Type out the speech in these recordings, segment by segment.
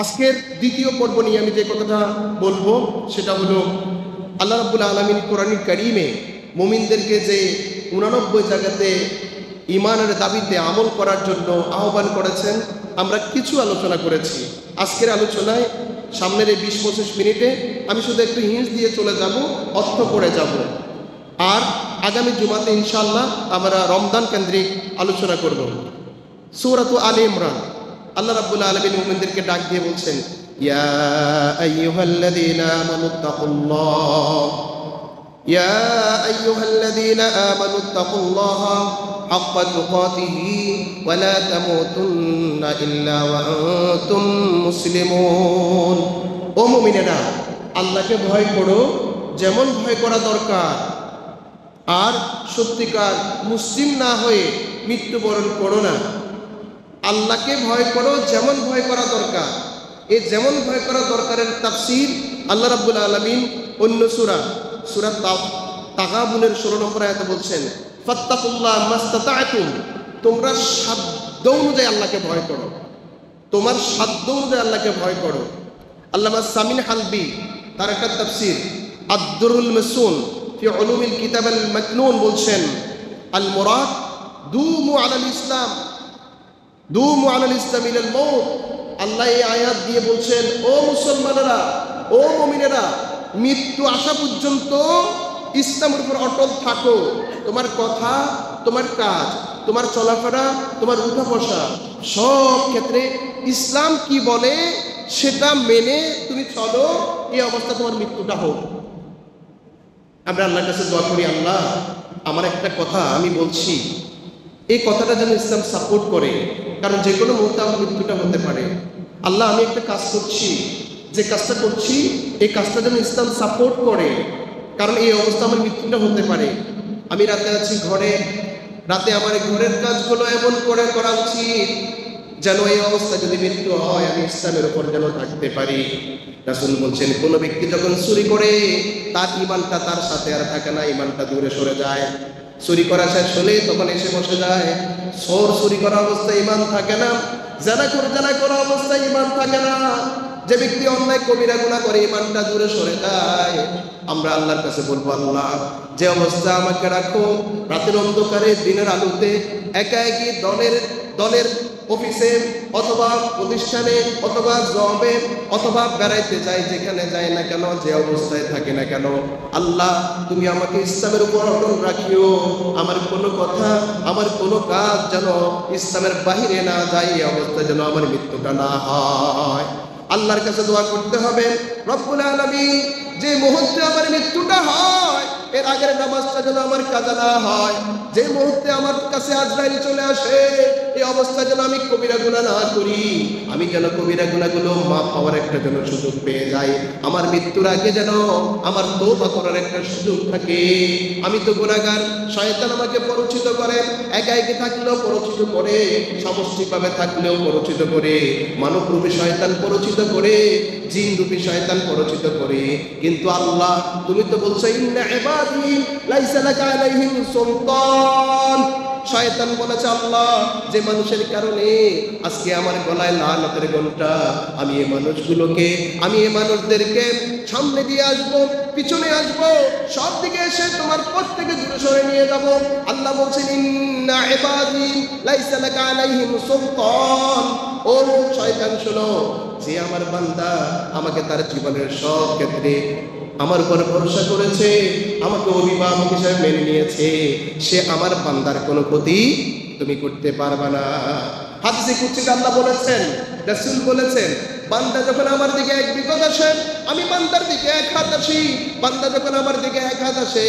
আজকের দ্বিতীয় পর্ব নিয়ে আমি যে কথাটা বলবো সেটা হলো আল্লাহ রাব্বুল আলামিন কোরআনুল কারীমে মুমিনদেরকে যে 89 জায়গাতে ঈমানের দাবিতে আমল করার জন্য আহ্বান করেছেন, আমরা কিছু আলোচনা করেছি। আজকের আলোচনায় সামনের এই 20-25 মিনিটে আমি শুধু একটু হিন্স দিয়ে চলে যাব, অর্থ করে যাব। আর আগামী জুমাতে ইনশাআল্লাহ আমরা রমজান কেন্দ্রিক আলোচনা করব। সূরাত আলে ইমরান আল্লাহ রাব্বুল আলামিন মুমিনদেরকে ডাক দিয়ে বলছেন, ইয়া আইয়ুহাল্লাযীনা আমানুত্তাকুল্লাহ ইয়া আইয়ুহাল্লাযীনা আমানুত্তাকুল্লাহা হাক্কা তুকাতিহি ওয়া লা তামুতুন্না ইল্লা ওয়া আনতুম মুসলিমুন। ও মুমিনেরা, আল্লাহকে ভয় করো যেমন ভয় করা দরকার, আর সত্যিকার মুসলিম না হয়ে মৃত্যুবরণ করো না। আল্লাহকে ভয় করো যেমন ভয় করা দরকার। এই যেমন ভয় করা দরকারের তাফসীর আল্লাহ রাব্বুল আলামিন অন্য সূরা তাগাবুনের 16 নম্বর আয়াতে বলছেন, ফাত্তাকুল্লাহ মাস্তাতা'তুম, তোমরা সাধ্য অনুযায়ী আল্লাহকে ভয় করো, তোমার সাধ্য অনুযায়ী আল্লাহকে ভয় করো। আল্লামা সামিন হালবি তার একটা তাফসীর আদ-দুরুল মাসুন ফি উলুমিল কিতাব আল মাকনুন বলছেন, আল মুরাদ দুমু আলাল ইসলাম দুমু আলাল ইসলাম ইলাল মউত। আল্লাহ এই আয়াত দিয়ে বলছেন, ও মুসলমানেরা, ও মুমিনেরা, মৃত্যু আসা পর্যন্ত ইসলামের উপর অটল থাকো। তোমার কথা, তোমার কাজ, তোমার চলাফেরা, তোমার উঠা বসা, সব ক্ষেত্রে ইসলাম কি বলে সেটা মেনে তুমি চলো। এই অবস্থা তোমার মৃত্যুটা হোক। আমরা আল্লাহর কাছে দোয়া করি, আল্লাহ আমার একটা কথা আমি বলছি, এই কথাটা যেন ইসলাম সাপোর্ট করে, কারণ যে কোনো মুহূর্তে আমার মৃত্যুটা হতে পারে। আল্লাহ আমি একটা কাজ করছি, যে কাজটা করছি এই কাজটা যেন ইসলাম সাপোর্ট করে, কারণ এই অবস্থা আমার মৃত্যুটা হতে পারে। আমি রাতে আছি ঘরে, রাতে আমার ঘরের কাজগুলো এমন করে করা উচিত যেন এই অবস্থা যদি মৃত্যু হয় আমি ইসলামের উপর যেন থাকতে পারি। রাসূল বলছেন, কোনো ব্যক্তি যখন চুরি করে তার ঈমানটা তার সাথে আর থাকে না, ঈমানটা দূরে সরে যায়। চুরি করা শেষ হলে তখন এসে বসে যায়। চুরি করা অবস্থায় ঈমান থাকে না, জানা করা অবস্থায় ঈমান থাকে না। যে ব্যক্তি অন্যায় কবিরা গুনাহ করে ঈমানটা দূরে সরে যায়। আমরা আল্লাহর কাছে বলবো, আল্লাহ যে অবস্থা আমাকে রাখো, রাতের অন্ধকারে দিনের আলোতে একাকী দলের অফিসে অথবা প্রতিষ্ঠানে অথবা জবে অথবা বেড়াইতে যাই, যেখানে যাই না কেন, যে অবস্থায় থাকি না কেন, আল্লাহ তুমি আমাকে ইসলামের উপর অটল রাখিও। আমার কোনো কথা, আমার কোনো কাজ যেন ইসলামের বাহিরে না যায়, এই অবস্থায় যেন আমার মৃত্যুটা না হয়। আল্লাহর কাছে দোয়া করতে হবে, রব্বুল আলামিন যে মুহূর্তে আমার মৃত্যুটা হয় এর আগের নামাজটা যেন আমার কাজা না হয়। যে মুহূর্তে আমার কাছে আজরাইল চলে আসে এই অবস্থা যেন আমি কবিরা গুনাহ না করি, আমি যেন কবিরা গুনাহগুলো মাফ পাওয়ার একটা যেন সুযোগ পেয়ে যাই। আমার মৃত্যুর আগে যেন আমার তওবা করার একটা সুযোগ থাকে। আমি তো গুনাহগার, শয়তান আমাকে পরিচিত করে, একা থাকলেও পরিচিত করে, সমষ্টিভাবে থাকলেও পরিচিত করে, মানবরূপী শয়তান পরিচিত করে, জিন রূপী শয়তান পরিচিত করে। কিন্তু আল্লাহ তুমি তো বলছো, ইন্না ইবাদি লাইসা লাকা আলাইহিম সুলতান। শয়তান বলেছে, আল্লাহ যে মানুষের কারণে আজকে আমার গলায় লানতের ঘণ্টা, আমি এই মানুষগুলোকে, আমি এই মানুষদেরকে সামনে দিয়ে আসবো, পিছনে আসবো, সব দিকে এসে তোমার পথ থেকে দূরে সরে নিয়ে যাব। আল্লাহ বলছেন, ইন্না ইবাদি লাইসা লাকা আলাইহিম সুলতান। ও শয়তান শোনো, যে আমার বান্দা আমাকে তার জীবনের সব ক্ষেত্রে আমার উপর ভরসা করেছে, আমাকে অভিভাবক হিসেবে মেনে নিয়েছে, সে আমার বান্দার কোনো ক্ষতি তুমি করতে পারবে না। হাদিসে কুদসিতে আল্লাহ বলেছেন, রাসূল বলেছেন, বান্দা যখন আমার দিকে এক বিপদ আসে আমি বান্দার দিকে এক হাত আসি, বান্দা যখন আমার দিকে এক হাত আসে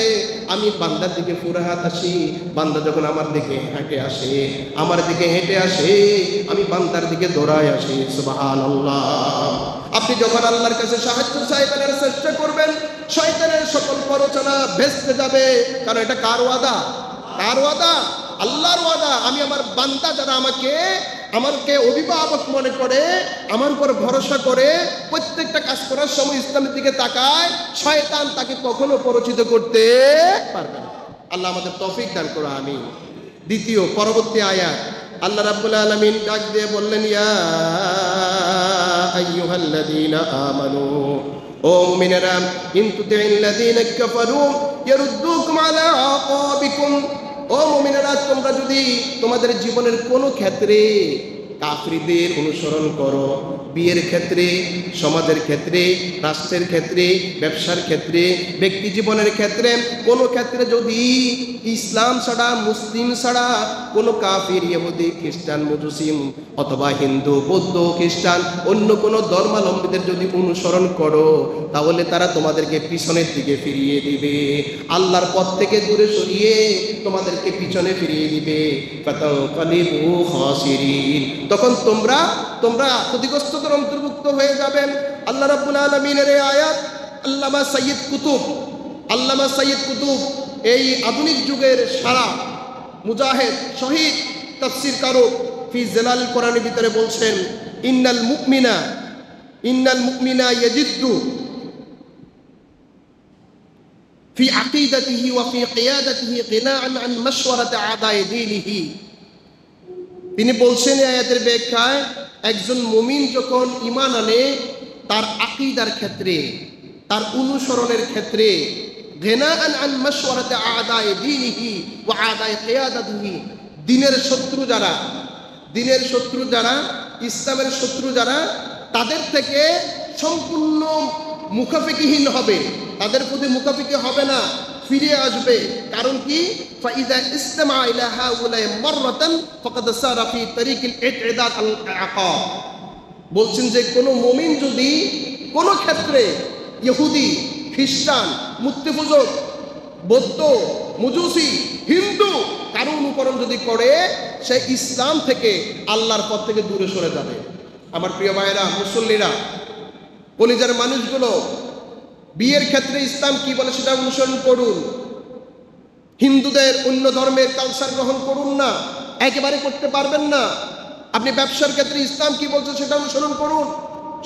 আমি বান্দার দিকে পুরো হাত আসি, বান্দা যখন আমার দিকে হেঁটে আসে, আমার দিকে হেঁটে আসে, আমি বান্দার দিকে দৌড়ায় আসি। সুবহানাল্লাহ। আপনি যখন আল্লাহর কাছে সাহায্য চাইবেন, চেষ্টা করবেন, শয়তানের সকল প্ররোচনা ভেস্তে যাবে। কারণ এটা কার ওয়াদা? কার ওয়াদা? আল্লাহর ওয়াদা। আমি আমার বান্দা যারা আমাকে অভিভাবক মনে করে, আমার উপর ভরসা করে, প্রত্যেকটা কাজ করার সময় ইসলামের দিকে তাকায়, শয়তান তাকে কখনো পরিচিত করতে পারবে না। আল্লাহ আমাদের তৌফিক দান করো, আমিন। দ্বিতীয় পরবর্তী আয়াত আল্লাহ রাব্বুল আলামিন ডাক দিয়ে বললেন, ইয়া আইয়ুহাল্লাযীনা আমানু, ও মুমিনেরা, ইন তুতি'ল্লাযীনা কাফারু ইয়ারুদ্দুকুম আলা আকাবিকুম, ও মুমিনেরা, তোমরা যদি তোমাদের জীবনের কোনো ক্ষেত্রে কাফিরদের অনুসরণ করো, বিয়ের ক্ষেত্রে, সমাজের ক্ষেত্রে, রাষ্ট্রের ক্ষেত্রে, ব্যবসার ক্ষেত্রে, ব্যক্তি জীবনের ক্ষেত্রে, কোনো ক্ষেত্রে যদি ইসলাম ছাড়া, মুসলিম ছাড়া কোনো কাফির, ইহুদি, খ্রিস্টান, মুজুসিম অথবা হিন্দু, বৌদ্ধ, খ্রিস্টান, অন্য কোনো ধর্মাবলম্বীদের যদি অনুসরণ করো, তাহলে তারা তোমাদেরকে পিছনের দিকে ফিরিয়ে দিবে, আল্লাহর পথ থেকে দূরে সরিয়ে তোমাদেরকে পিছনে ফিরিয়ে দিবে। ফাতানকালিবু খাসিরিন, তখন তোমরা ক্ষতিগ্রস্তদের অন্তর্ভুক্ত হয়ে যাবেন। আল্লাহ রাব্বুল আলামিনের এই আয়াত আল্লামা সাইয়্যিদ কুতুব এই আধুনিক যুগের সারা মুজাহিদ, শহীদ তাফসীরকারক ফি জালাল কোরআনের ভিতরে বলছেন, ইন্নাল মুমিনা ইয়াজিদ্দু ফি আকিদাতিহি ওয়া ফি কিয়াদাতিহি গিনাআন আন মাশওয়ারাতি আদায়ে দীনিহি। তিনি বলছেন এই আয়াতের ব্যাখ্যায়, একজন মুমিন যখন ঈমান আনে, তার আকীদার ক্ষেত্রে, তার অনুসরণের ক্ষেত্রে, গিনাআন আন মাশওয়ারাতি আদায়ে দীনিহি ওয়া আদায়ে কিয়াদাতিহি, দ্বীনের শত্রু যারা, ইসলামের শত্রু যারা, তাদের থেকে সম্পূর্ণ মুখাফিকিহীন হবে, তাদের প্রতি মুখাফিকি হবে না, ফিরে আসবে। কারণ কি? ফাইদা ইসতামা ইলা হাউলাই মাররাতান ফাকাদ সারা ফি তারিকিল ইতিদাদ আল আকাব। বলছেন যে কোনো মুমিন যদি কোনো ক্ষেত্রে ইহুদি, খ্রিস্টান, মূর্তিপূজক, বৌদ্ধ, মুজুসি, হিন্দু কারো অনুকরণ যদি করে, সে ইসলাম থেকে, আল্লাহর পথ থেকে দূরে সরে যাবে। আমার প্রিয় ভাইয়েরা, মুসল্লিরা, কলিজার মানুষগুলো, বিয়ের ক্ষেত্রে ইসলাম কি বলে সেটা অনুসরণ করুন। হিন্দুদের অন্য ধর্মের কালচার গ্রহণ করুন না, একেবারে করতে পারবেন না। আপনি ব্যবসার ক্ষেত্রে ইসলাম কি বলছে সেটা অনুসরণ করুন।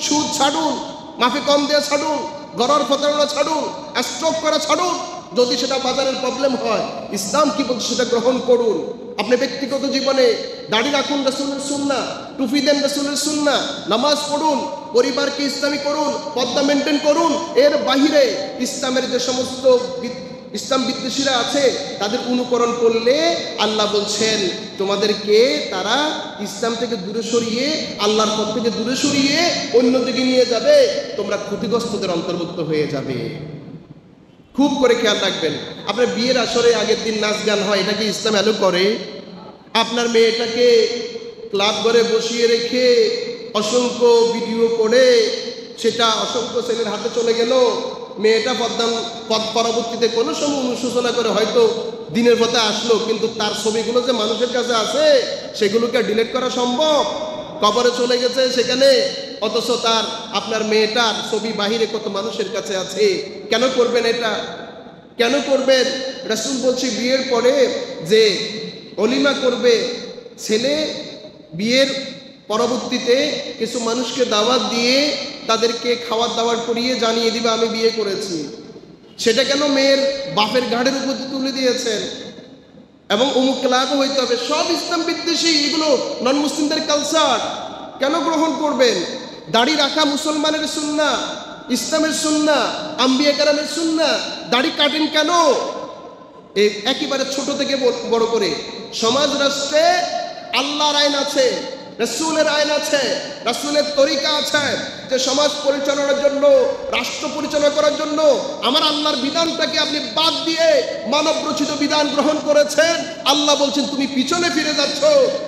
সুদ ছাড়ুন, মাফি কম দিয়ে ছাড়ুন, গরর প্রতারণা ছাড়ুন, স্ট্রোক করা ছাড়ুন। যদি সেটা বাজারের প্রবলেম হয়, ইসলাম কি বলছে সেটা গ্রহণ করুন। আপনি ব্যক্তিগত জীবনে দাড়ি রাখুন, রাসূলের সুন্নাহ, টুপি দেন, রাসূলের সুন্নাহ, নামাজ পড়ুন, পরিবারকে ইসলামী করুন, পর্দা মেনটেন করুন। এর বাহিরে ইসলামের যে সমস্ত ইসলাম বিদ্বেষীরা আছে, তাদের অনুকরণ করলে আল্লাহ বলছেন তোমাদেরকে তারা ইসলাম থেকে দূরে সরিয়ে, আল্লাহর পথ থেকে দূরে সরিয়ে অন্যদিকে নিয়ে যাবে, তোমরা ক্ষতিগ্রস্তদের অন্তর্ভুক্ত হয়ে যাবে। খুব করে খেয়াল রাখবেন। আপনার বিয়ের আসরে আগের দিন নাচ গান হয়, এটা কি ইসলাম অ্যালো করে? আপনার মেয়েটাকে ক্লাব ঘরে বসিয়ে রেখে অসংখ্য ভিডিও করে সেটা অসংখ্য ছেলের হাতে চলে গেল, মেয়েটা পরবর্তীতে কোনো সময় অনুশোচনা করে হয়তো দিনের পথে আসলো, কিন্তু তার ছবিগুলো যে মানুষের কাছে আছে সেগুলোকে ডিলিট করা সম্ভব? কবরে চলে গেছে সেখানে, অথচ আপনার মেয়েটার ছবি বাহিরে কত মানুষের কাছে আছে। কেন করবেন এটা? কেন করবেন? রাসূল বলছে বিয়ের পরে যে অলিমা করবে ছেলে, বিয়ের পরবর্তীতে কিছু মানুষকে দাওয়াত দিয়ে তাদেরকে খাওয়ার দাওয়ার করিয়ে জানিয়ে দিবে আমি বিয়ে করেছি। সেটা কেন মেয়ের বাপের ঘাড়ের উপর তুলে দিয়েছেন? এবং অমুক ক্লাবও হইতে হবে, সব ইসলাম বিদ্বেষী, এগুলো নন মুসলিমদের কালচার। কেন গ্রহণ করবেন? দাড়ি রাখা মুসলমানের সুন্নাহ, ইসলামের সুন্নাহ, আম্বিয়া কেরামের সুন্নাহ। দাড়ি কাটেন কেন? এই একেবারে ছোট থেকে বড় করে সমাজ রাষ্ট্রে আল্লাহর আইন আছে, রাসূলের আইন আছে, রাসূলের তরিকা আছে, যে সমাজ পরিচালনার জন্য, রাষ্ট্র পরিচালনা করার জন্য আমার আল্লাহর বিধানটাকে আপনি বাদ দিয়ে মানব রচিত বিধান গ্রহণ করেছেন। আল্লাহ বলছেন তুমি পিছনে ফিরে যাচ্ছ,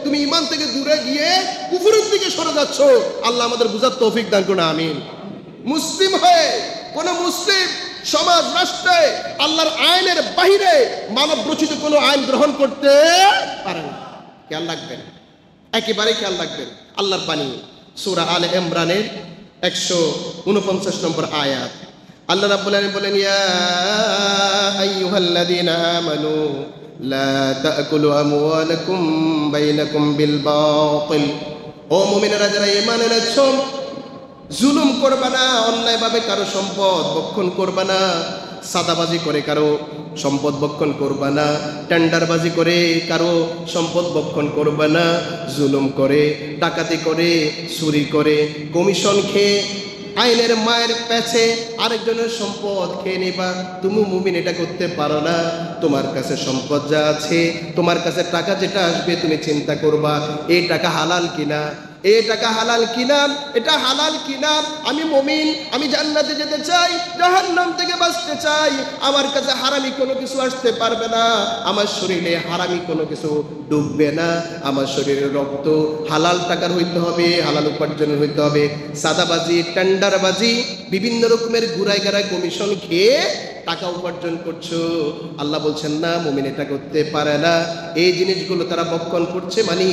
তুমি ঈমান থেকে দূরে গিয়ে কুফরের দিকে সরে যাচ্ছ। আল্লাহ আমাদের বুঝার তৌফিক দান করুন, আমিন। মুসলিম হয়ে কোন মুসলিম সমাজ রাষ্ট্রে আল্লাহর আইনের বাহিরে মানব রচিত কোনো আইন গ্রহণ করতে পারে না। খেয়াল রাখবেন, একেবারে খেয়াল রাখবেন। আল্লাহর বাণী সূরা আলে ইমরানের 149 নম্বর আয়াত। আল্লাহ রাব্বুল আলামিন বলেন, ইয়া আইয়ুহাল্লাযীনা আমানু লা তাকুলু আমওয়ালাকুম বাইনাকুম বিল বাতিল। ও মুমিনেরা যারা ঈমান এনেছো, জুলুম করবা না, অন্যায়ভাবে কারো সম্পদ ভক্ষণ করবা না। সাদাবাজি করে কারো সম্পদ ভক্ষণ করবা না, টেন্ডারবাজি করে কারো সম্পদ ভক্ষণ করবা না, জুলুম করে, ডাকাতি করে, চুরি করে, কমিশন খেয়ে, আইনের মায়ের পেছে আরেকজনের সম্পদ খেয়ে নিবা। তুমি মুমিন এটা করতে পারো না। তোমার কাছে সম্পদ যা আছে, তোমার কাছে টাকা যেটা আসবে, তুমি চিন্তা করবা এই টাকা হালাল কিনা, এই টাকা হালাল কিনা, এটা হালাল কিনা। আমি মুমিন, আমি জান্নাতে যেতে চাই, জাহান্নাম থেকে বাঁচতে চাই। আমার কাছে হারামি কোনো কিছু আসতে পারবে না, আমার শরীরে হারামি কোনো কিছু ডুববে না। আমার শরীরের রক্ত হালাল টাকার হইতে হবে, হালাল উপার্জনের হইতে হবে। সাদাবাজি, টেন্ডারবাজি, বিভিন্ন রকমের ঘুরাই গাড়ায় কমিশন খেয়ে টাকা উপার্জন করছো, আল্লাহ বলছেন না, মুমিন এটা করতে পারে না। এই জিনিসগুলো তারা বক্ষণ করছে, মানে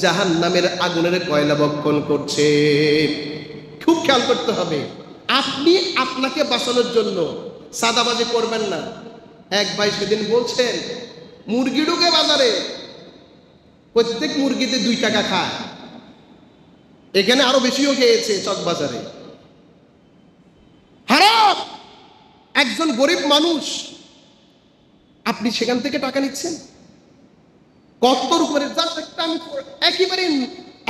জাহান্নামের আগুনের কয়লা বক্ষণ করছে। খুব খেয়াল করতে হবে। আপনি আপনাকে বাঁচানোর জন্য সাদাবাজি করবেন না। এক ভাই সেদিন বলছেন, মুরগি ঢুকে বাজারে, প্রত্যেক মুরগিতে 2 টাকা খায়, এখানে আরো বেশিও খেয়েছে চকবাজারে। হারাম। একজন গরিব মানুষ, আপনি সেখান থেকে টাকা নিচ্ছেন কতর উপরে। জাস্ট একটা আমি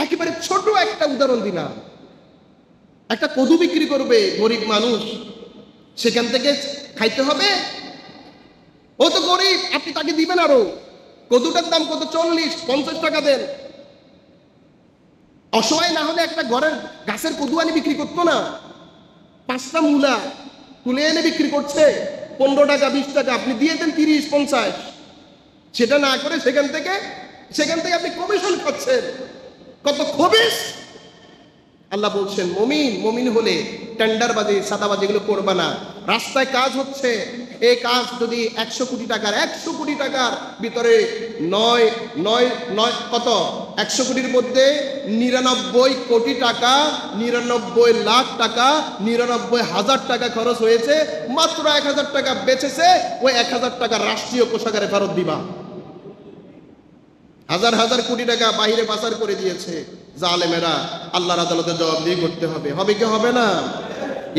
একেবারে ছোট একটা উদাহরণ দিলাম। একটা কদু বিক্রি করবে গরিব মানুষ, সেখান থেকে খাইতে হবে। ও তো গরিব, আপনি তাকে দিবেন আরো। কদুটার দাম কত? 40-50 টাকা দেন। অসহায় না হলে একটা ঘরের গাছের কদু আনি বিক্রি করতো না? 5টা মূলা তুলে এনে বিক্রি করছে 15 টাকা 20 টাকা, আপনি দিয়ে দেন 30-50। সেটা না করে সেখান থেকে আপনি কমিশন খাচ্ছেন। কত খবিস! আল্লাহ বলছেন মুমিন হলে টেন্ডারবাজি, সাদাবাজি এগুলো করবা না। রাস্তায় কাজ হচ্ছে, এই কাজ যদি 100 কোটি টাকার ভিতরে 100 কোটির মধ্যে 99 কোটি টাকা, 99 লাখ টাকা, 99,000 টাকা খরচ হয়েছে, মাত্র 1000 টাকা বেঁচেছে, ওই 1000 টাকা রাষ্ট্রীয় কোষাগারে ফেরত দিবা। হাজার কোটি টাকা বাহিরে পাচার করে দিয়েছে জালেমেরা, আল্লাহর আদালতে জবাবদিহি করতে হবে। হবে কি হবে না?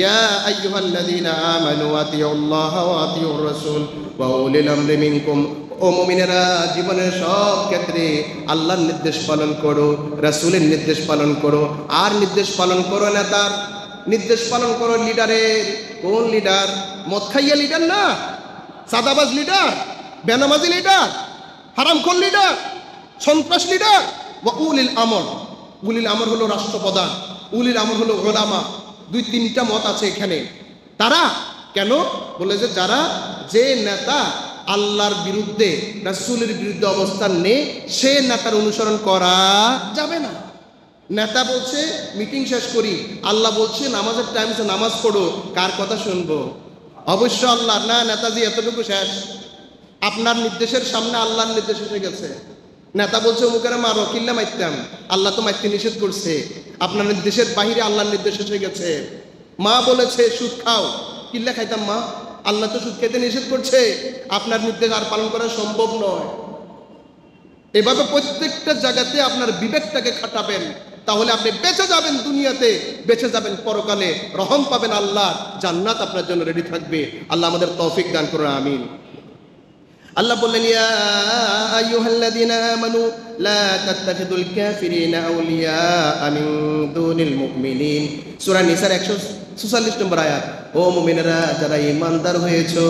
ইয়া আইয়ুহাল্লাযীনা আমানু আতিউল্লাহা ওয়া আতিউর রাসূল ওয়া উলিল আমরি মিনকুম। ও মুমিনেরা, জীবনের সব ক্ষেত্রে আল্লাহর নির্দেশ পালন করো, রাসূলের নির্দেশ পালন করো, আর নির্দেশ পালন করো না তার নির্দেশ পালন করো লিডারের। কোন লিডার? মদ খাইয়া লিডার না, সাদাবাজ লিডার, বেনামাজি লিডার, হারামখোর লিডার, সন্ত্রাস লিডার। ওয়া উলিল আমর। উলিল আমর হলো রাষ্ট্রপ্রধান, উলিল আমর হলো উলামা। 2-3টা মত আছে এখানে। তারা কেন বলে যে নেতা আল্লাহর বিরুদ্ধে, রাসূলের বিরুদ্ধে অবস্থান নেয়, সে নেতার অনুসরণ করা যাবে না। নেতা বলছে মিটিং শেষ করি, আল্লাহ বলছে নামাজের টাইম আছে, নামাজ পড়ো, কার কথা শুনবো? অবশ্য আল্লাহ না, নেতাজি এতটুকু শেষ। আপনার নির্দেশের সামনে আল্লাহর নির্দেশ এসে গেছে। নেতা বলছে অমুকের মারো, কিল্লা মারতাম, আল্লাহ তো মারতে নিষেধ করছে। আপনার নির্দেশের বাহিরে আল্লাহর নির্দেশ এসে গেছে। মা বলেছে সুদ খাও, কিল্লা খাইতাম মা, আল্লাহ তো সুদ খেতে নিষেধ করছে, আপনার নির্দেশ আর পালন করা সম্ভব নয়। এভাবে প্রত্যেকটা জায়গাতে আপনার বিবেকটাকে খাটাবেন, তাহলে আপনি বেঁচে যাবেন দুনিয়াতে, বেঁচে যাবেন পরকালে, রহম পাবেন, আল্লাহ জান্নাত আপনার জন্য রেডি থাকবে। আল্লাহ আমাদের তৌফিক দান করুন, আমিন। আল্লাহ বললেন, ইয়া আইয়ুহাল্লাযীনা আমানু লা তাত্তাখিযুল কাফিরিনা আউলিয়া মিন দুনিল মুমিনিন। সূরা নিসার 144 নম্বর আয়াত। ও মুমিনেরা, যারা ঈমানদার হয়েছো,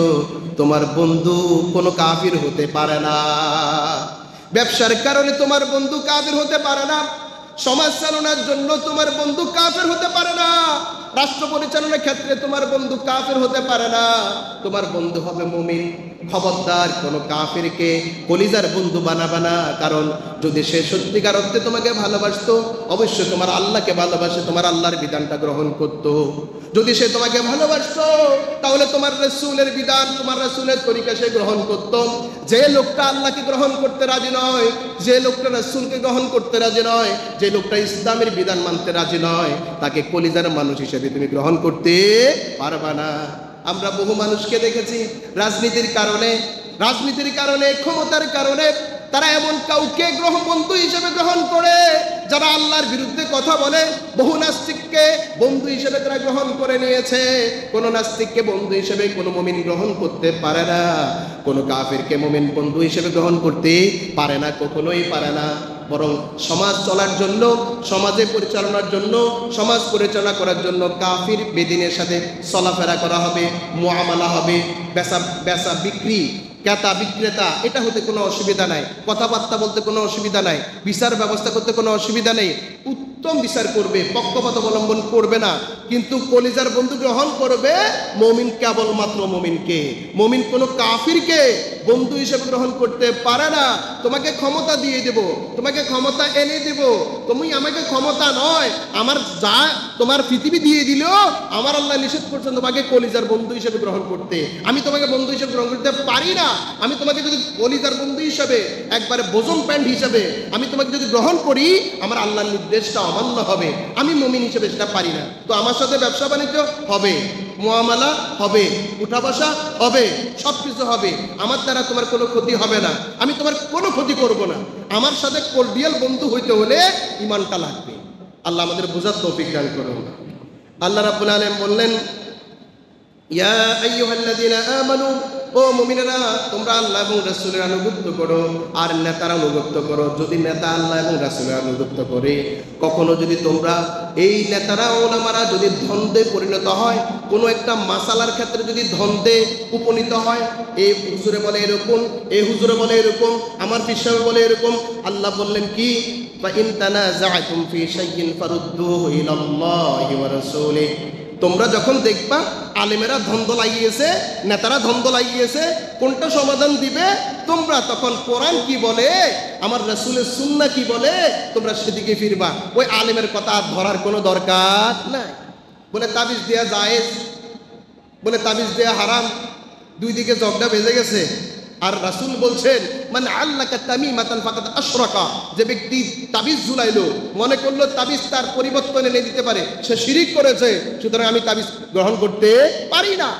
তোমার বন্ধু কোনো কাফির হতে পারে না। ব্যবসার কারণে তোমার বন্ধু কাফির হতে পারে না, সমাজ চালানোর জন্য তোমার বন্ধু কাফের হতে পারে না, রাষ্ট্র পরিচালনার ক্ষেত্রে তোমার বন্ধু কাফের হতে পারে না। তোমার বন্ধু হবে মুমিন। খবরদার কোনো কাফিরকে কলিজার বন্ধু বানাবে না, কারণ যদি সে সত্যিকার অর্থে তোমাকে ভালোবাসতো, অবশ্যই তোমার আল্লাহকে ভালোবাসে, তোমার আল্লাহর বিধানটা গ্রহণ করত। যদি সে তোমাকে ভালোবাসতো, তাহলে তোমার রাসূলের বিধান, তোমার রাসূলের তরিকা সে গ্রহণ করত। যে লোকটা আল্লাহকে গ্রহণ করতে রাজি নয়, যে লোকটা রাসূলকে গ্রহণ করতে রাজি নয়, যে লোকটা ইসলামের বিধান মানতে রাজি নয়, তাকে কলিজার মানুষ হিসেবে তুমি গ্রহণ করতে পারবা না। আমরা বহু মানুষকে দেখেছি রাজনীতির কারণে, ক্ষমতার কারণে তারা এমন কাউকে বন্ধু হিসেবে গ্রহণ করে যারা আল্লাহর বিরুদ্ধে কথা বলে, বহু নাস্তিককে বন্ধু হিসেবে তারা গ্রহণ করে নিয়েছে। কোন নাস্তিককে বন্ধু হিসেবে কোনো মুমিন গ্রহণ করতে পারে না, কোন কাফিরকে মুমিন বন্ধু হিসেবে গ্রহণ করতে পারে না, কখনোই পারে না। বরং সমাজ চলার জন্য, সমাজে পরিচালনার জন্য, সমাজ পরিচালনা করার জন্য কাফির বেদিনের সাথে চলাফেরা করা হবে, মুআমালা হবে, বেচা বিক্রি, ক্রেতা বিক্রেতা, এটা হতে কোনো অসুবিধা নাই, কথাবার্তা বলতে কোনো অসুবিধা নাই, বিচার ব্যবস্থা করতে কোনো অসুবিধা নেই। উত্তম বিচার করবে, পক্ষপাত অবলম্বন করবে না। কিন্তু কলিজার বন্ধু গ্রহণ করবে মুমিন, কেবলমাত্র মুমিনকে। মুমিন কোনো কাফিরকে বন্ধু হিসেবে গ্রহণ করতে পারে না। তোমাকে ক্ষমতা দিয়ে দেব, তোমাকে ক্ষমতা এনে দেব, তুমি আমাকে ক্ষমতা নয়, আমার যা তোমার পৃথিবী দিয়ে দিলেও আমার আল্লাহ নিষেধ করছেন তোমাকে কলিজার বন্ধু হিসেবে গ্রহণ করতে। আমি তোমাকে বন্ধু হিসেবে গ্রহণ করতে পারি না। আমি তোমাকে যদি কলিজার বন্ধু হিসেবে, একবারে বোজন প্যান্ট হিসেবে আমি তোমাকে যদি গ্রহণ করি, আমার আল্লাহর নির্দেশটা অমান্য হবে। আমি মুমিন হিসেবে সেটা পারি না। তো আমার সাথে ব্যবসা বাণিজ্য হবে, মুআমালা হবে, উঠা বসা হবে, সব কিছু হবে, আমার দ্বারা তোমার কোনো ক্ষতি হবে না, আমি তোমার কোনো ক্ষতি করব না। আমার সাথে কর্ডিয়াল বন্ধু হইতে হলে ঈমানটা লাগবে। আল্লাহ আমাদের বোঝার তৌফিক দান করুন। আল্লাহ রাব্বুল আলামিন বললেন, ইয়া আইয়ুহাল্লাযীনা আমানু, ও মুমিনেরা তোমরা আল্লাহ এবং রাসূলের আনুগত্য করো আর নেতার আনুগত্য করো। যদি নেতা আল্লাহ এবং রাসূলের আনুগত্য করে, কখনো যদি তোমরা এই নেতারা ওলামারা যদি দ্বন্দ্বে পরিণত হয়, কোনো একটা মাসালার ক্ষেত্রে যদি দ্বন্দ্বে উপনীত হয়, এই হুজুরে বলে এরকম, এই হুজুরে বলে এরকম, আমার পীর সাহেব বলে এরকম, আল্লাহ বললেন কি, ফাইন তানাযাআতুম ফি শাইইন ফারুদ্দুহু ইলাল্লাহি ওয়া রাসূলিহি। তোমরা যখন দেখবা আলেমেরা দ্বন্দ্ব লাগিয়েছে, নেতারা দ্বন্দ্ব লাগিয়েছে, কোনটা সমাধান দিবে, তোমরা তখন কোরআন কি বলে, আমার রাসূলের সুন্নাহ কি বলে, তোমরা সেদিকে ফিরবা। ওই আলেমের কথা ধরার কোনো দরকার নাই। বলে তাবিজ দেয়া জায়েজ, বলে তাবিজ দেয়া হারাম, দুই দিকে জগটা বেজে গেছে। আর রাসূল বলছেন, মান আল্লাকা তামিমাতান ফাকাদ আশরাকা, যে ব্যক্তি তাবিজ ঝুলাইলো, মনে করলো তাবিজ তার পরিবর্তন এনে দিতে পারে, সে শিরিক করেছে। সুতরাং আমি তাবিজ গ্রহণ করতে পারি না।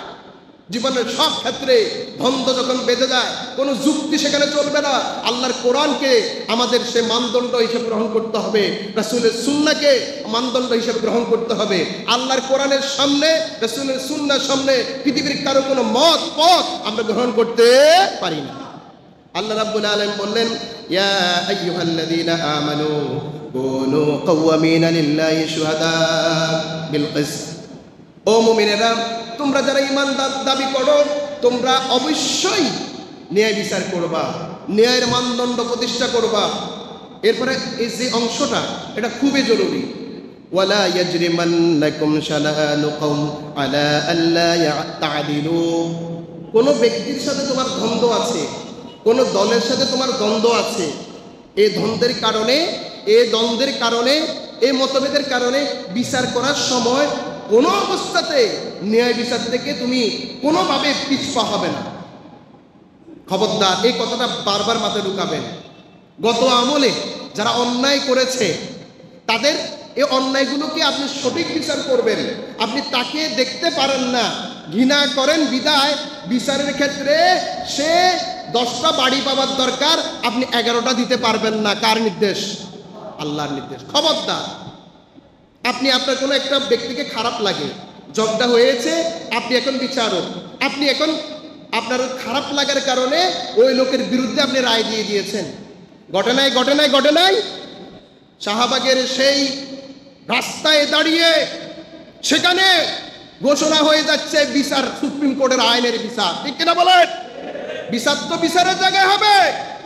জীবনের সব ক্ষেত্রে দ্বন্দ্ব যখন বেঁধে যায়, কোনো যুক্তি সেখানে চলবে না। আল্লাহর কোরআনকে আমাদের সে মানদণ্ড হিসেবে গ্রহণ করতে হবে, রাসূলের সুন্নাহকে মানদণ্ড হিসেবে গ্রহণ করতে হবে। আল্লাহর কোরআনের সামনে, রাসূলের সুন্নাহর সামনে পৃথিবীর কারো কোনো মত পথ আমরা গ্রহণ করতে পারি না। আল্লাহ রাব্বুল আলামিন বললেন, ইয়া আইয়ুহাল্লাযীনা আমানু কুনু কাওয়ামিনা লিল্লাহি শুহাদা বিল কিসত। ও মুমিনেরা, তোমরা যারা ঈমান দাবি করো, তোমরা অবশ্যই ন্যায় বিচার করবা, ন্যায়ের মানদণ্ড প্রতিষ্ঠা করবা। এরপরে এই যে অংশটা, এটা খুবই জরুরি। ওয়ালা ইয়াজরিমান্নাকুম শানাআনু কওম আলা আল্লা তা'দিলু। কোনো ব্যক্তির সাথে তোমার দ্বন্দ্ব আছে, কোনো দলের সাথে তোমার দ্বন্দ্ব আছে, এই দ্বন্দ্বের কারণে, এই মতভেদের কারণে বিচার করার সময় কোনো অবস্থাতে ন্যায় বিচার থেকে তুমি কোনোভাবে পিছপা হবে না। খবরদার, এই কথাটা বারবার মাথায় ঢুকাবেন। গত আমলে যারা অন্যায় করেছে, তাদের এই অন্যায়গুলোকে আপনি সঠিক বিচার করবেন। আপনি তাকে দেখতে পারেন না, ঘৃণা করেন বিদায় বিচারের ক্ষেত্রে সে 10টা বাড়ি পাওয়ার দরকার, আপনি 11টা দিতে পারবেন না। কার নির্দেশ? আল্লাহর নির্দেশ। খবরদার, আপনি আপনার কোনো একটা ব্যক্তিকে খারাপ লাগে, ঝগড়া হয়েছে, আপনি এখন বিচারক, আপনি এখন আপনার খারাপ লাগার কারণে ওই লোকের বিরুদ্ধে আপনি রায় দিয়ে দিয়েছেন। ঘটনায় শাহবাগের সেই রাস্তায় দাঁড়িয়ে সেখানে ঘোষণা হয়ে যাচ্ছে বিচার, সুপ্রিম কোর্টের আইনের বিচার, ঠিক কিনা বলেন? বিচার তো বিচারের জায়গায় হবে,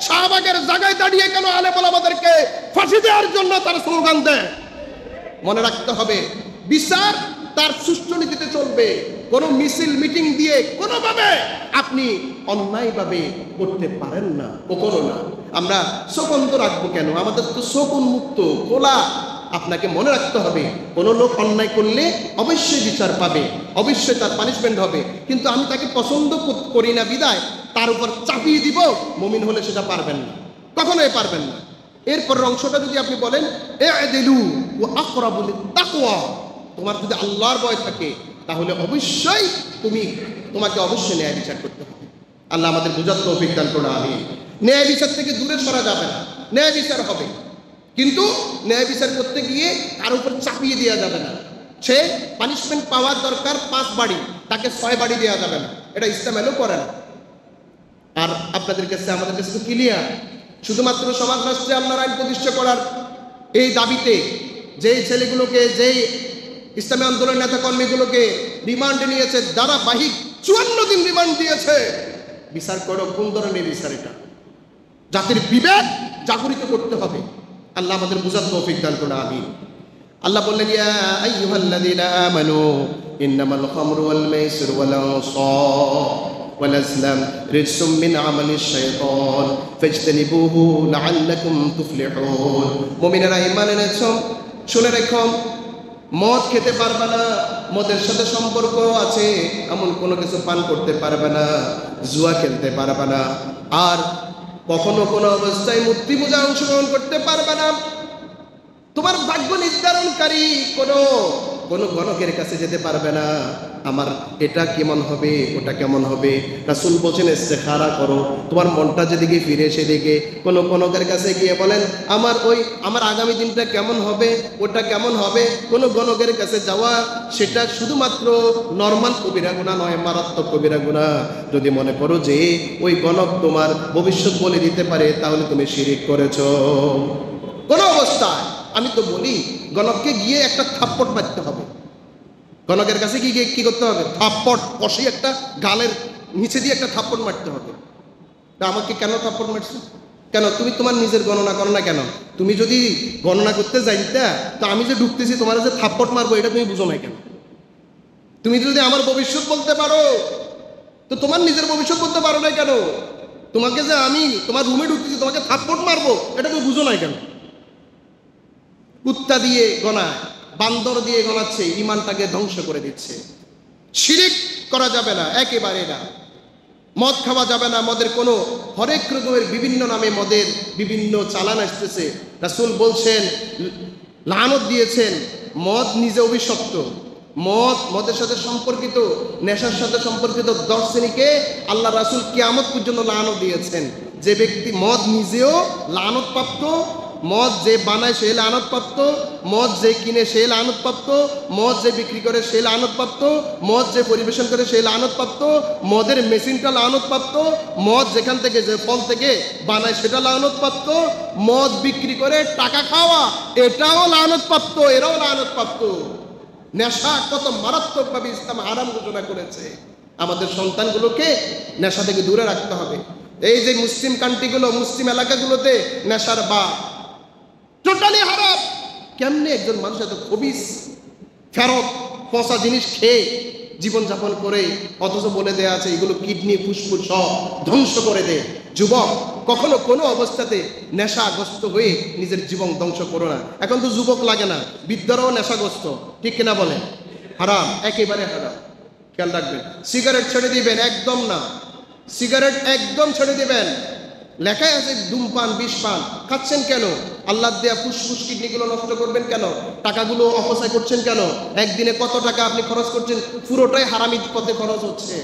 শাহবাগের জায়গায় দাঁড়িয়ে কেন আলেম ওলামাদেরকে ফাঁসি দেওয়ার জন্য তার স্লোগান দেয়? মনে রাখতে হবে, বিচার তার সুষ্ঠু নীতিতে চলবে। কোনো মিছিল মিটিং দিয়ে কোনোভাবে আপনি অন্যায়ভাবে করতে পারেন না, কখনো না। আমরা চোখ অন্ধ রাখবো কেন? আমাদের তো চোখ উন্মুক্ত, খোলা। আপনাকে মনে রাখতে হবে, কোনো লোক অন্যায় করলে অবশ্যই বিচার পাবে, অবশ্যই তার পানিশমেন্ট হবে। কিন্তু আমি তাকে পছন্দ করি না বিদায় তার উপর চাপিয়ে দিব, মুমিন হলে সেটা পারবেন না, কখনোই পারবেন না। এরপরের অংশটা যদি আপনি বলেন, ই'দিলু ওয়া আকরাবু লিত-তাকওয়া, তোমার যদি আল্লাহর ভয় থাকে তাহলে অবশ্যই তোমাকে অবশ্যই ন্যায় বিচার করতে হবে। আল্লাহ আমাদের বুঝার তৌফিক দান করুন। আমিন। ন্যায় বিচার থেকে দূরে সরা যাবে না, ন্যায় বিচার হবে। কিন্তু ন্যায় বিচার করতে গিয়ে কার উপর চাপিয়ে দেওয়া যাবে না। সে পানিশমেন্ট পাওয়ার দরকার 5 বাড়ি, তাকে 6 বাড়ি দেওয়া যাবে না। এটা ইসলাম এলো করে না। আর আপনাদের কাছে আমাদের কাছে তো ক্লিয়ার, শুধুমাত্র সমাজ রাষ্ট্রে আল্লাহর আইন প্রতিষ্ঠা করার এই দাবিতে যেই ছেলেগুলোকে, যেই ইসলামী আন্দোলন নেতা কর্মীগুলোকে রিমান্ডে নিয়েছে, ধারাবাহিক 54 দিন রিমান্ড দিয়েছে, বিচার করো কোন ধরনের বিচার এটা? জাতির বিবেক জাগরিত করতে হবে। আল্লাহ আমাদের বুঝার তৌফিক দান করুন, আমিন। আল্লাহ বললেন, ইয়া আইয়ুহাল্লাযীনা আমানু ইন্নামাল খামরু ওয়াল মাইসিরু ওয়াল আনসাব ওয়াল আজলাম রিজসুম মিন আমালিশ শাইতান ফাজতানিবুহু লাআল্লাকুম তুফলিহুন। মুমিনেরা ঈমান এনেছো, শুনে রেখো, মদ খেতে পারবে না, মদের সাথে সম্পর্ক আছে এমন কোনো কিছু পান করতে পারবে না, জুয়া খেলতে পারবে না, আর কখনো কোনো অবস্থায় মূর্তি পূজা অংশগ্রহণ করতে পারবে না। তোমার ভাগ্য নির্ধারণকারী কোনো গণকের কাছে যেতে পারবে না, আমার এটা কেমন হবে, ওটা কেমন হবে। রাসূল বলেন ইস্তেখারা করো, তোমার মনটা যেদিকে ফিরে সেদিকে। কোনো গণকের কাছে গিয়ে বলেন আমার আগামী দিনটা কেমন হবে, ওটা কেমন হবে। কোনো গণকের কাছে যাওয়া সেটা শুধুমাত্র নর্মাল কবিরা গুনাহ নয়, মারাত্মক কবিরা গুনাহ। যদি মনে করো যে ওই গণক তোমার ভবিষ্যৎ বলে দিতে পারে, তাহলে তুমি শিরিক করেছো। কোনো অবস্থায় আমি তো বলি গণককে গিয়ে একটা থাপ্পড় মারতে হবে। গণকের কাছে গিয়ে কি করতে হবে? থাপ্পড় কষি একটা গালের নিচে দিয়ে একটা থাপ্পড় মারতে হবে। তা আমাকে কেন থাপ্পড় মারছো? কেন তুমি তোমার নিজের গণনা করো না কেন? তুমি যদি গণনা করতে যাইতা, তো আমি যে ঢুকতেছি তোমার যে থাপ্পড় মারবো এটা তুমি বুঝো না কেন? তুমি যদি আমার ভবিষ্যৎ বলতে পারো, তো তোমার নিজের ভবিষ্যৎ বলতে পারো না কেন? তোমাকে যে আমি তোমার রুমে ঢুকতেছি, তোমাকে থাপ্পড় মারবো এটা তুমি বুঝো না কেন? কুত্তা দিয়ে গণায়, বান্দর দিয়ে গণাচ্ছে, ইমানটাকে ধ্বংস করে দিচ্ছে। শিরিক করা যাবে না, একেবারে না। মদ খাওয়া যাবে না, মদের কোনো হরেক রকমের বিভিন্ন নামে মদের বিভিন্ন চালান আসতেছে। রাসূল বলছেন, লানত দিয়েছেন, মদ নিজে অভিশপ্ত। মদের সাথে সম্পর্কিত, নেশার সাথে সম্পর্কিত 10 শ্রেণীকে আল্লাহ রাসূল কিয়ামত পর্যন্ত লানত দিয়েছেন। যে ব্যক্তি মদ নিজেও লানতপ্রাপ্ত, মদ যে বানায় সে লানতপ্রাপ্ত, মদ যে কিনে সে লানতপ্রাপ্ত, মদ যে বিক্রি করে সে লানতপ্রাপ্ত, মদ যে পরিবেশন করে সে লানতপ্রাপ্ত, মদের মেশিনটা লানতপ্রাপ্ত, মদ যেখান থেকে যে ফল থেকে বানায় সেটা লানতপ্রাপ্ত, মদ বিক্রি করে টাকা খাওয়া এটাও লানতপ্রাপ্ত, এরাও লানতপ্রাপ্ত। নেশা কত মারাত্মকভাবে ইসলাম হারাম ঘোষণা করেছে। আমাদের সন্তানগুলোকে নেশা থেকে দূরে রাখতে হবে। এই যে মুসলিম কান্ট্রিগুলো, মুসলিম এলাকাগুলোতে নেশার বা টোটালি হারাম। কেমনে একজন মানুষ এত খবিস ফেরত পচা জিনিস খেয়ে জীবনযাপন করে, অথচ বলে দেয়া আছে এগুলো কিডনি ফুসফুস সব ধ্বংস করে দেয়। যুবক, কখনো কোনো অবস্থাতে নেশাগ্রস্ত হয়ে নিজের জীবন ধ্বংস করো না। এখন তো যুবক লাগে না, বৃদ্ধরাও নেশাগ্রস্ত, ঠিক কিনা বলেন? হারাম, একেবারে হারাম। খেয়াল রাখবেন। সিগারেট ছেড়ে দিবেন, একদম না। সিগারেট একদম ছেড়ে দিবেন। লেখাই আছে ধূমপান, বিষ পান। খাচ্ছেন কেন? আল্লাহ দেয়া ফুসফুস কিডনিগুলো নষ্ট করবেন কেন? টাকাগুলো অপচয় করছেন কেন? একদিনে কত টাকা আপনি খরচ করছেন? পুরোটাই হারামি পথে খরচ হচ্ছে।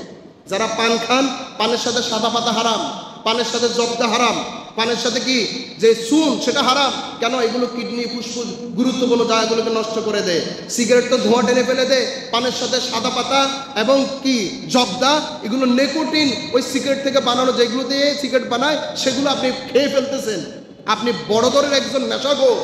যারা পান খান, পানের সাথে সাদা পাতা হারাম, পানের সাথে জর্দা হারাম, পানের সাথে কি যে চুন সেটা হারাম। কেন? এগুলো কিডনি ফুসফুস গুরুত্বপূর্ণ জায়গাগুলোকে নষ্ট করে দেয়। সিগারেট তো ধোঁয়া টেনে ফেলে দেয়। পানের সাথে সাদা পাতা এবং কি জর্দা, এগুলো নিকোটিন ওই সিগারেট থেকে বানানো, যেগুলো দিয়ে সিগারেট বানায় সেগুলো আপনি খেয়ে ফেলতেছেন। আপনি বড় ধরনের একজন নেশাখোর,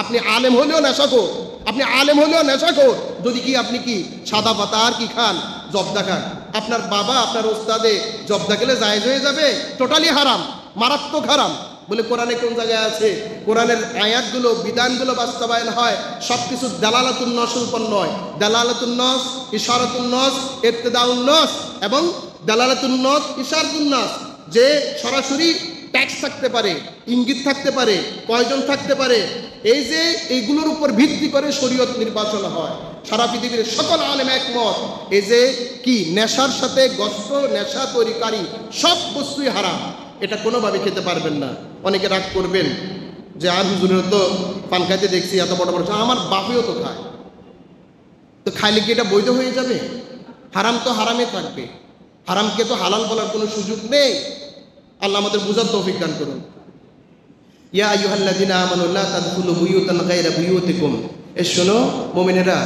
আপনি আলেম হলেও নেশাখোর, আপনি আলেম হলেও নেশাখোর। যদি কি আপনি কি সাদা পাতা আর কি খান? জর্দা খান। আপনার বাবা, আপনার ওস্তাদে জর্দা খেলে জায়েজ হয়ে যাবে? টোটালি হারাম, মারাত্মক হারাম। বলে কোরআনে কোন জায়গায় আছে? কোরআনের আয়াতগুলো, বিধানগুলো বাস্তবায়ন হয় সবকিছু দালালাতুন নসের উপর নয়। দালালাতুন নস, ইশারাতুন নস, ইবতিদাউন নস এবং দালালাতুন নস, ইশারাতুন নস। যে সরাসরি ট্যাক্স থাকতে পারে, ইঙ্গিত থাকতে পারে, প্রয়োজন থাকতে পারে, এই যে এইগুলোর উপর ভিত্তি করে শরীয়ত নির্বাচন হয়। সারা পৃথিবীর সকল আলেম একমত, এই যে কি নেশার সাথে গ্রস্ত, নেশা তৈরিকারী সব বস্তুই হারাম। এটা কোনোভাবে খেতে পারবেন না। অনেকে রাগ করবেন যে আর হুজুরের তো পান খাইতে দেখছি এত বড় বড়, আমার বাপেও তো খায়, তো খাইলে কি এটা বৈধ হয়ে যাবে? হারাম তো হারামে থাকবে, হারামকে তো হালাল বলার কোনো সুযোগ নেই। আল্লাহ আমাদের বুঝার তৌফিক দান করুন। ইয়া আইয়ুহাল্লাযিনা আমানু লা তাদখুলু বুয়ুতান গায়রা বুয়ুতিকুম, এ শোনো মুমিনেরা,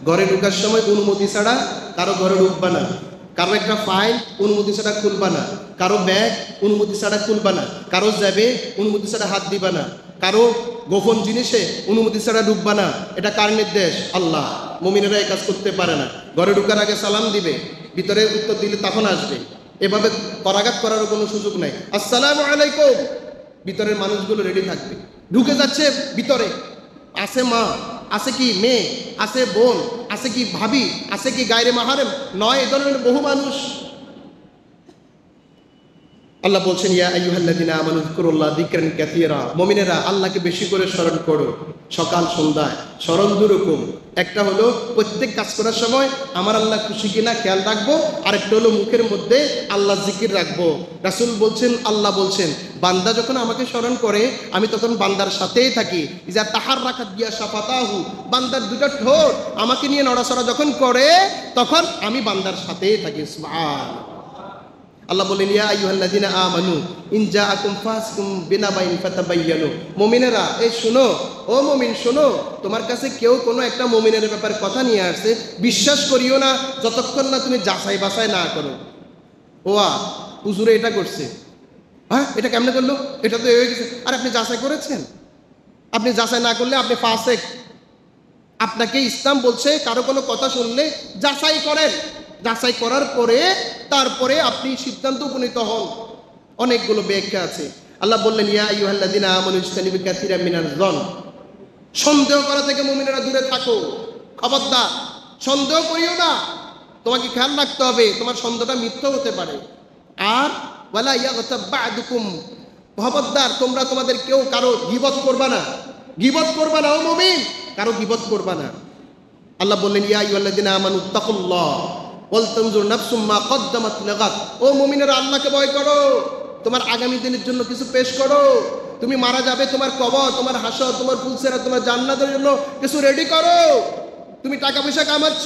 ঘরে ঢোকার সময় অনুমতি ছাড়া কারো ঘরে ঢুকবা না, কারো একটা ফাইল অনুমতি ছাড়া খুলবা না, কারো ব্যাগ অনুমতি ছাড়া খুলবা না, কারো জ্যাবে অনুমতি ছাড়া হাত দিবা না, কারো গোপন জিনিসে অনুমতি ছাড়া ঢুকবা না। এটা কার নির্দেশ? আল্লাহ। মুমিনেরা এই কাজ করতে পারে না। ঘরে ঢোকার আগে সালাম দিবে, ভিতরে উত্তর দিলে তখন আসবে। এভাবে করাঘাত করার কোনো সুযোগ নাই। আসসালামু আলাইকুম, ভিতরের মানুষগুলো রেডি থাকবে। ঢুকে যাচ্ছে ভিতরে, আছে মা, আছে কি মেয়ে, আছে বোন, আছে কি ভাবি, আছে কি গায়রে মাহারেম, নয় এ ধরনের বহু মানুষ। আল্লাহ বলছেন ইয়া আইয়ুহাল্লাযিনা আমানু যিকুরুল্লাহ যিকরান কাসীরা, মুমিনেরা আল্লাহকে বেশি করে স্মরণ করো, সকাল সন্ধ্যায়। স্মরণ দুরকম, একটা হলো প্রত্যেক কাজ করার সময় আমার আল্লাহ খুশি কিনা খেয়াল রাখবো, আরেকটা হলো মুখের মধ্যে আল্লাহ জিকির রাখবো। রাসূল বলছেন, আল্লাহ বলছেন, বান্দা যখন আমাকে স্মরণ করে আমি তখন বান্দার সাথেই থাকি। ইজা তাহাররাকাত বিয়া শাফাতাহু, বান্দার দুটো ঠোঁট আমাকে নিয়ে নড়াচড়া যখন করে তখন আমি বান্দার সাথেই থাকি। সুবহানাল্লাহ। আল্লাহ বলেন ইয়া আইয়ুহাল্লাযিনা আমানু ইন জাআকুম ফাসিকুম বিনাবাইন ফাতাবায়ানু, মুমিনেরা এই শোনো, ও মুমিন শোনো, তোমার কাছে কেউ কোনো একটা মুমিনের ব্যাপারে কথা নিয়ে আসছে, বিশ্বাস করিও না যতক্ষণ না তুমি যাচাই বাছাই না করো। ওয়া হুজুরে এটা করছে, হ্যাঁ এটা কেমনে করলো, এটা তো হয়ে গেছে। আর আপনি যাচাই করেছেন? আপনি যাচাই না করলে আপনি ফাসেক। আপনাকে ইসলাম বলছে কারো কোনো কথা শুনলে যাচাই করেন, যাচাই করার পরে তারপরে আপনি সিদ্ধান্ত উপনীত হন। অনেকগুলো ব্যাখ্যা আছে। আল্লাহ বললেন ইয়া আইয়ুহাল্লাযিনা আমানু ইজতানিবু কাসীরাম মিনাজ যন, সন্দেহ করা থেকে মুমিনেরা দূরে থাকো। খবরদার সন্দেহ করিও না, তোমাকে খেয়াল রাখতে হবে তোমার সন্দেহটা মিথ্যা হতে পারে। আর ওয়ালা ইয়াগতাব বা'দুকুম, খবরদার তোমরা তোমাদের কেউ কারো গীবত করবা না, গীবত করবা না ও মুমিন, কারো গীবত করবা না। আল্লাহ বললেন ইয়া আইয়ুহাল্লাযিনা আমানু তাকুল্লাহ ওয়াল তানজুর নাফসুম মা কদ্দামাত লিগাদ, ও মুমিনেরা আল্লাহকে ভয় করো, তোমার আগামী দিনের জন্য কিছু পেশ করো। তুমি মারা যাবে, তোমার কবর, তোমার হাসর, তোমার ফুলসেরা, তোমার জান্নাতের জন্য কিছু রেডি করো। তুমি টাকা পয়সা কামাচ্ছ,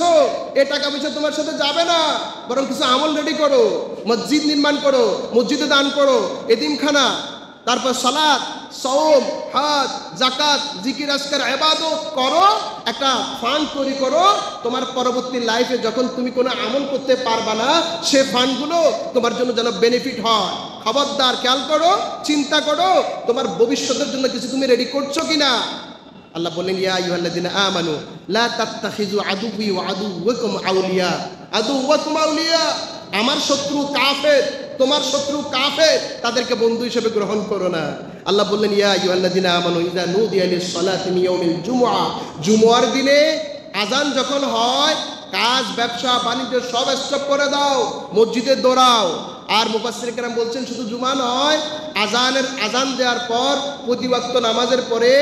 এই টাকা পয়সা তোমার সাথে যাবে না, বরং কিছু আমল রেডি করো। মসজিদ নির্মাণ করো, মসজিদে দান করো, এতিমখানা, তারপর সালাত, সওম, হজ, যাকাত, জিকির আজকার ইবাদত করো। একটা ফান্ড তৈরি করো, তোমার পরবর্তী লাইফে যখন তুমি কোনো আমল করতে পারবা না, সে ফান্ডগুলো তোমার জন্য যেন বেনিফিট হয়। খবরদার খেয়াল করো, চিন্তা করো তোমার ভবিষ্যতের জন্য কিছু তুমি রেডি করছো কিনা। আল্লাহ বললেন ইয়া আইয়ুহাল্লাযিনা আমানু লা তাত্তাখিযু আদুওয়ি ওয়া আদুওয়াকুম আউলিয়া, আদুওয়াকুম আউলিয়া, আমার শত্রু কাফের, তোমার শত্রু কাফের, তাদেরকে বন্ধু হিসেবে গ্রহণ করো না। আল্লাহ বললেন ইয়া আইয়ুহাল্লাযিনা আমানু ইযা নুদিয়া লিস-সালাতি মিন ইয়াউমিল জুমআ, জুমার দিনে আজান যখন হয় কাজ ব্যবসা বাণিজ্য সব স্টপ করে দাও, মসজিদে দৌড়াও। আর মুফাসসির কেরাম বলছেন শুধু জুমা নয়, আজান দেওয়ার পর প্রতি ওয়াক্ত নামাজের পরে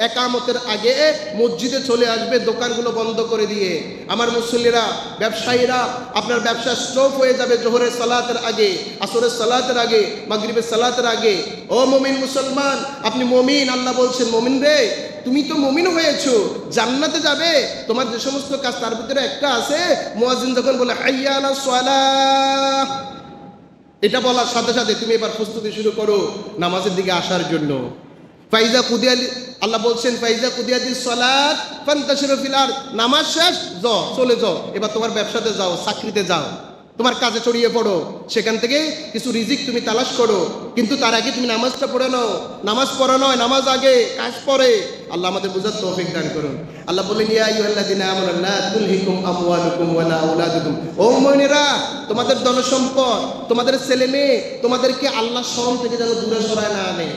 একামতের আগে মসজিদে চলে আসবে, দোকানগুলো বন্ধ করে দিয়ে। আমার মুসল্লিরা, ব্যবসায়ীরা, আপনার ব্যবসা স্টপ হয়ে যাবে জোহরের সালাতের আগে, আসরের সালাতের আগে, মাগরিবের সালাতের আগে। ও মুমিন মুসলমান, আপনি মুমিন, আল্লাহ বলছেন মুমিন রে, তুমি তো মুমিন হয়েছো, জান্নাতে যাবে। তোমার যে সমস্ত কাজ তার ভিতরে একটা আছে, মুয়াজ্জিন যখন বলে হাইয়া আলাস সালাহ, এটা বলার সাথে সাথে তুমি এবার প্রস্তুতি শুরু করো নামাজের দিকে আসার জন্য। ফাইজা কুদিয়াল, আল্লাহ বলছেন ফাইজা কুদিয়াতিস সালাত ফান্তাশিরু ফিল আরদ, নামাজ শেষ, যাও চলে যাও, এবার তোমার ব্যবসাতে যাও, চাকরিতে যাও, তোমার কাজে ছড়িয়ে পড়ো, সেখান থেকে কিছু রিজিক তুমি তালাশ করো। কিন্তু তার আগে তুমি নামাজটা পড়ে নাও। নামাজ পড়া নয়, নামাজ আগে, কাজ পরে। আল্লাহ আমাদের বুঝার তৌফিক দান করুন। আল্লাহ বললেন ইয়া আইয়ুহাল্লাযিনা আমানু লা তুলহিকুম আমওয়ালুকুম ওয়ালা আওলাদুকুম, ও মুমিনেরা তোমাদের ধনসম্পদ, তোমাদের ছেলে মেয়ে তোমাদেরকে আল্লাহর শরণ থেকে যেন দূরে সরায় না আনে।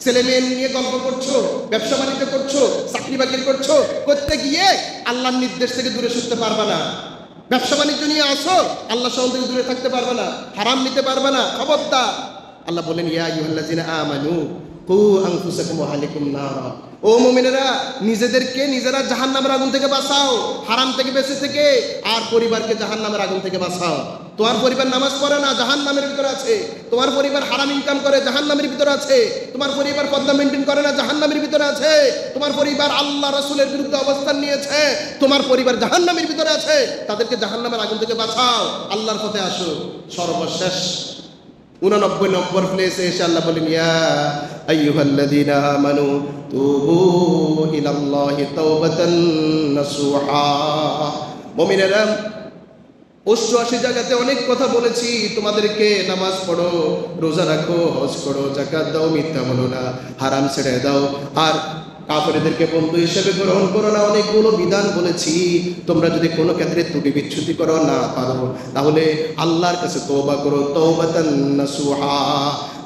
ছেলে মেয়ে নিয়ে গল্প করছো, ব্যবসা বাণিজ্য করছো, চাকরি বাকরি করছো, করতে গিয়ে আল্লাহর নির্দেশ থেকে দূরে সরতে পারবা না। ব্যবসা বাণিজ্য নিয়ে আসো, আল্লাহ শরণ থেকে দূরে থাকতে পারবে না, হারাম নিতে পারবে না, খবরদার। আল্লাহ বলেন ইয়া আইয়ুহাল্লাযিনা আমানু কু আনফুসাকুম ওয়া আহলিকুম নারা, ও মুমিনেরা নিজেদেরকে নিজেরা জাহান্নামের আগুন থেকে বাঁচাও, হারাম থেকে বেঁচে থেকে, আর পরিবারকে জাহান্নামের আগুন থেকে বাঁচাও। তোমার পরিবার নামাজ পড়ে না, জাহান্নামের ভিতরে আছে। তোমার পরিবার হারাম ইনকাম করে, জাহান্নামের ভিতরে আছে। তোমার পরিবার পর্দা মেইনটেইন করে না, জাহান্নামের ভিতরে আছে। তোমার পরিবার আল্লাহ রাসূলের বিরুদ্ধে অবস্থান নিয়েছে, তোমার পরিবার জাহান্নামের ভিতরে আছে। তাদেরকে জাহান্নামের আগুন থেকে বাঁচাও, আল্লাহর পথে আসো। সর্বশেষ 89 নম্বর প্লেসে এসে আল্লাহ বলেন ইয়া আইয়ুহাল্লাযীনা আমানু তুবু ইলাল্লাহি তাওবাতান নাসুহা। মুমিনেরা, 88 জায়গাতে অনেক কথা বলেছি তোমাদেরকে, নামাজ পড়ো, রোজা রাখো, হজ করো, যাকাত দাও, মিথ্যা বলো না, হারাম ছেড়ে দাও, আর কাফেরদেরকে বন্ধু হিসেবে গ্রহণ করো না। অনেকগুলো বিধান বলেছি। তোমরা যদি কোনো ক্ষেত্রে ত্রুটি বিচ্যুতি করো না পারো, তাহলে আল্লাহর কাছে তওবা করো, তাওবাতান নাসুহা।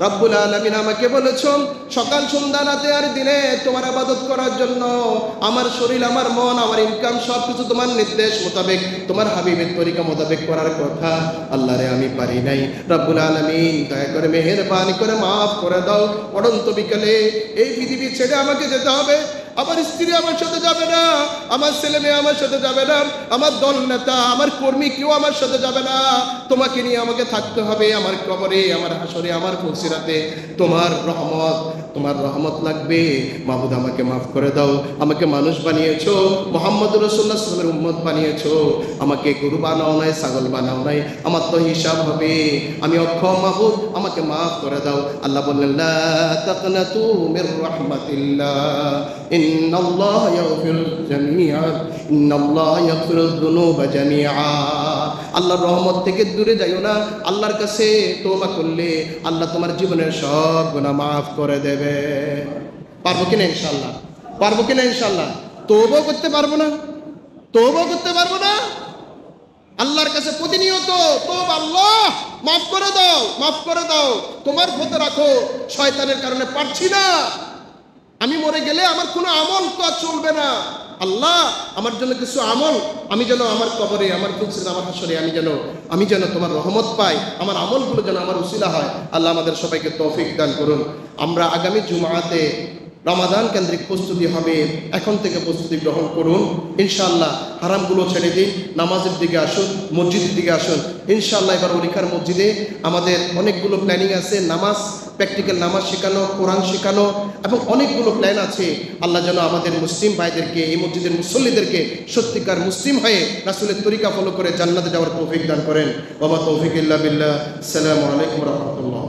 রব্বুল আলামিন আমাকে বলেছেন সকাল সন্ধ্যা রাতে আর দিনে তোমার ইবাদত করার জন্য। আমার শরীর, আমার মন, আমার ইনকাম সবকিছু তোমার নির্দেশ মোতাবেক, তোমার হাবিবের তরিকা মোতাবেক করার কথা। আল্লাহ রে, আমি পারি নাই। রব্বুল আলামিন দয়া করে মেহেরবানি করে মাফ করে দাও। পড়ন্ত বিকেলে এই পৃথিবী ছেড়ে আমাকে যেতে হবে। আমার স্ত্রী আমার সাথে যাবে না, আমার ছেলে মেয়ে আমার সাথে যাবে না, আমার দল নেতা, আমার কর্মী কেউ আমার সাথে যাবে না। তোমাকে নিয়ে আমাকে থাকতে হবে আমার কবরে, আমার হাসরে, আমার ফুলসিরাতে। তোমার রহমত লাগবে। মাহবুদ, আমাকে মাফ করে দাও। আমাকে মানুষ বানিয়েছো, মুহাম্মদ রাসূলুল্লাহ সাল্লাল্লাহু আলাইহি ওয়াসাল্লামের উম্মত বানিয়েছো। আমাকে গরু বানাও নাই, ছাগল বানাও নাই। আমার তো হিসাব হবে, আমি অক্ষম। মাহবুদ, আমাকে মাফ করে দাও। আল্লাহ বললেন, লা তাকনাতু মির রাহমাতিল্লাহ, ইন্নাল্লাহ ইয়াগফিরুল জামিআ, ইন্নাল্লাহ ইয়াগফিরুয যুনুবা জামিআ। আল্লাহর রহমত থেকে দূরে যাইও না। আল্লাহর কাছে তওবা করলে আল্লাহ তোমার জীবনের সব গুনাহ মাফ করে দেবে। পারবো কিনা ইনশাআল্লাহ? পারবো কিনা ইনশাআল্লাহ? তওবা করতে পারবো না? তওবা করতে পারবো না? আল্লাহর কাছে প্রতিনিয়ত তওবা, আল্লাহ মাফ করে দাও, মাফ করে দাও। তোমার পথে রাখো, শয়তানের কারণে পারছি না। আমি মরে গেলে আমার কোনো আমল তো আর চলবে না। আল্লাহ, আমার জন্য কিছু আমল, আমি যেন আমার কবরে, আমার ফুলসিরাতে, আমার হাসরে আমি যেন তোমার রহমত পাই। আমার আমলগুলো যেন আমার উসিলা হয়। আল্লাহ আমাদের সবাইকে তৌফিক দান করুন। আমরা আগামী জুমাতে রমাদান কেন্দ্রিক প্রস্তুতি হবে, এখন থেকে প্রস্তুতি গ্রহণ করুন ইনশাআল্লাহ। হারামগুলো ছেড়ে দিন, নামাজের দিকে আসুন, মসজিদের দিকে আসুন ইনশাআল্লাহ। এবার অলিখার মসজিদে আমাদের অনেকগুলো প্ল্যানিং আছে, নামাজ, প্র্যাকটিক্যাল নামাজ শেখানো, কোরআন শেখানো এবং অনেকগুলো প্ল্যান আছে। আল্লাহ যেন আমাদের মুসলিম ভাইদেরকে, এই মসজিদের মুসল্লিদেরকে সত্যিকার মুসলিম হয়ে রাসূলের তরিকা ফলো করে জান্নাতে যাওয়ার তৌফিক দান করেন। ওয়া মা তৌফিক ইল্লা বিল্লাহ। আসসালামু আলাইকুম ওয়া রাহমাতুল্লাহ।